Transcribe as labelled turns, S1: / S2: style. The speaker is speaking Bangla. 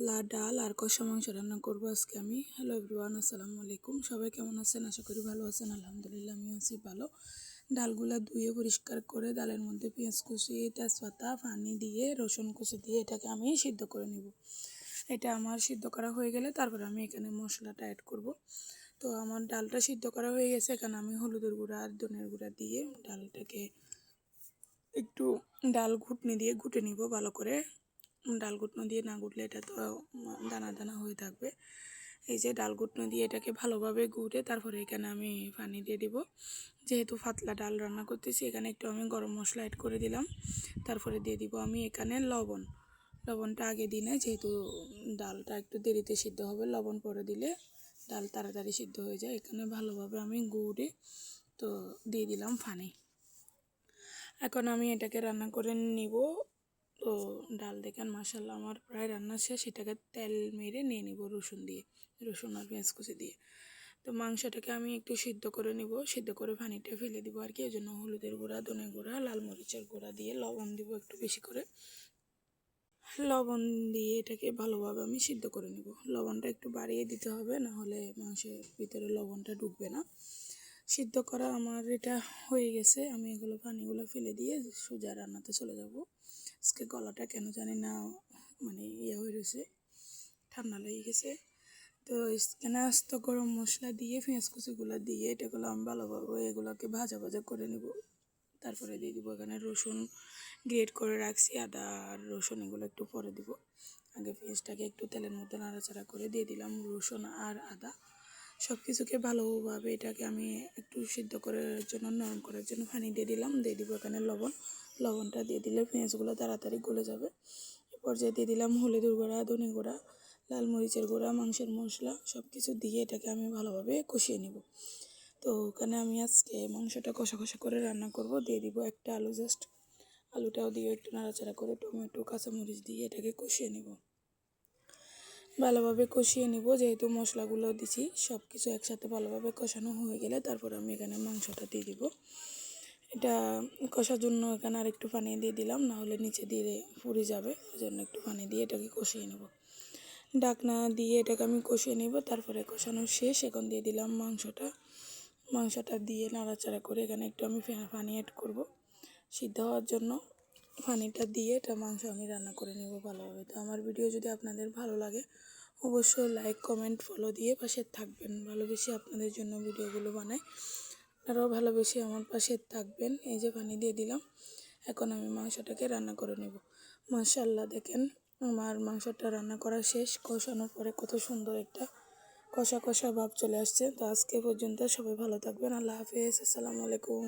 S1: পাতলা ডাল আর কষা মাংস রান্না করবো আজকে আমি। হ্যালো এভরিওয়ান, আসসালামু আলাইকুম। সবাই কেমন আছেন? আশা করি ভালো আছেন। আলহামদুলিল্লাহ আমিও আছি ভালো। ডালগুলা ধুয়ে পরিষ্কার করে ডালের মধ্যে পেঁয়াজ কুচি, তেজপাতা, পানি দিয়ে, রসুন কুচি দিয়ে এটাকে আমি সিদ্ধ করে নেব। এটা আমার সিদ্ধ করা হয়ে গেলে তারপর আমি এখানে মশলাটা অ্যাড করব। তো আমার ডালটা সিদ্ধ করা হয়ে গেছে। এখানে আমি হলুদের গুঁড়া আর ধনের গুঁড়া দিয়ে ডালটাকে একটু ডাল ঘুটনি দিয়ে ঘুটে নিব ভালো করে। ডাল ঘুটনো দিয়ে না ঘুটলে এটা তো দানা দানা হয়ে থাকবে। এই যে ডাল ঘুটনো দিয়ে এটাকে ভালোভাবে ঘুটে তারপরে এখানে আমি পানি দিয়ে দিব। যেহেতু পাতলা ডাল রান্না করতেছি এখানে একটু আমি গরম মশলা অ্যাড করে দিলাম। তারপরে দিয়ে দিব আমি এখানে লবণটা আগে দিই না, যেহেতু ডালটা একটু দেরিতে সিদ্ধ হবে। লবণ পরে দিলে ডাল তাড়াতাড়ি সিদ্ধ হয়ে যায়। এখানে ভালোভাবে আমি গুঁড়ে তো দিয়ে দিলাম পানি। এখন আমি এটাকে রান্না করে নিব। তো ডাল দেখেন মাশাআল্লাহ আমার প্রায় রান্না শেষ। এটাকে তেল মেরে নিয়ে নিব রসুন আর পেঁয়াজ কুচি দিয়ে। তো মাংসটাকে আমি একটু সিদ্ধ করে নিব, সিদ্ধ করে পানিটা ফেলে দিব আর কি। এই জন্য হলুদের গুঁড়া, ধনে গুঁড়া, লাল মরিচের গুঁড়া দিয়ে লবণ দিব একটু বেশি করে। লবণ দিয়ে এটাকে ভালোভাবে আমি সিদ্ধ করে নিব। লবণটা একটু বাড়িয়ে দিতে হবে, না হলে মাংসের ভিতরে লবণটা ঢুকবে না। সিদ্ধ করা আমার এটা হয়ে গেছে। আমি এগুলো পানিগুলো ফেলে দিয়ে সোজা রান্নাতে চলে যাব। আজকে গলাটা কেন জানি না মানে হয়ে রয়েছে, ঠান্ডা লেগে গেছে। তো এখানে আস্ত গরম মশলা দিয়ে পেঁয়াজ কুচিগুলো দিয়ে এটাগুলো আমি ভালোভাবে এগুলোকে ভাজা ভাজা করে নেব। তারপরে দিয়ে দিব এখানে রসুন গ্রেট করে রাখছি, আদা আর রসুন এগুলো একটু পরে দিব। আগে পেঁয়াজটাকে একটু তেলের মধ্যে নাড়াচাড়া করে দিয়ে দিলাম রসুন আর আদা। সব কিছুকে ভালোভাবে এটাকে আমি একটু সিদ্ধ করার জন্য, নরম করার জন্য পানি দিয়ে দিলাম। দিয়ে দিব এখানে লবণটা দিয়ে দিলে পেঁয়াজগুলো তাড়াতাড়ি গলে যাবে। এ পর্যায়ে দিয়ে দিলাম হলুদের গুঁড়া, ধনে গুঁড়া, লাল মরিচের গুঁড়া, মাংসের মশলা সব কিছু দিয়ে এটাকে আমি ভালোভাবে কষিয়ে নেব। তো ওখানে আমি আজকে মাংসটা কষা কষা করে রান্না করব। দিয়ে দিব একটা আলু, জাস্ট আলুটাও দিয়ে একটু নাড়াচাড়া করে টমেটো, কাঁচামরিচ দিয়ে এটাকে কষিয়ে নেব। ভালোভাবে কষিয়ে নিব, যেহেতু মশলাগুলো দিছি সব কিছু একসাথে ভালোভাবে কষানো হয়ে গেলে তারপর আমি এখানে মাংসটা দিয়ে দিব। এটা কষার জন্য এখানে আর একটু পানি দিয়ে দিলাম, না হলে নিচে দিয়ে পুড়ে যাবে। ওই জন্য একটু পানি দিয়ে এটাকে কষিয়ে নেব। ঢাকনা দিয়ে এটাকে আমি কষিয়ে নেব। তারপরে কষানো শেষ, এখন দিয়ে দিলাম মাংসটা দিয়ে নাড়াচাড়া করে এখানে একটু আমি পানি অ্যাড করব সিদ্ধ হওয়ার জন্য। পানিটা দিয়ে এটা মাংস আমি রান্না করে নেব ভালোভাবে। তো আমার ভিডিও যদি আপনাদের ভালো লাগে অবশ্যই লাইক, কমেন্ট, ফলো দিয়ে পাশে থাকবেন। ভালোবেসে আপনাদের জন্য ভিডিওগুলো বানাই, আরও ভালোবেসে আমার পাশে থাকবেন। এই যে পানি দিয়ে দিলাম, এখন আমি মাংসটাকে রান্না করে নেব। মাশাআল্লাহ দেখেন আমার মাংসটা রান্না করা শেষ। কষানোর পরে কত সুন্দর একটা কষা কষা ভাব চলে আসছে। তো আজকে পর্যন্ত সবাই ভালো থাকবেন। আল্লাহ হাফেজ, আসসালামু আলাইকুম।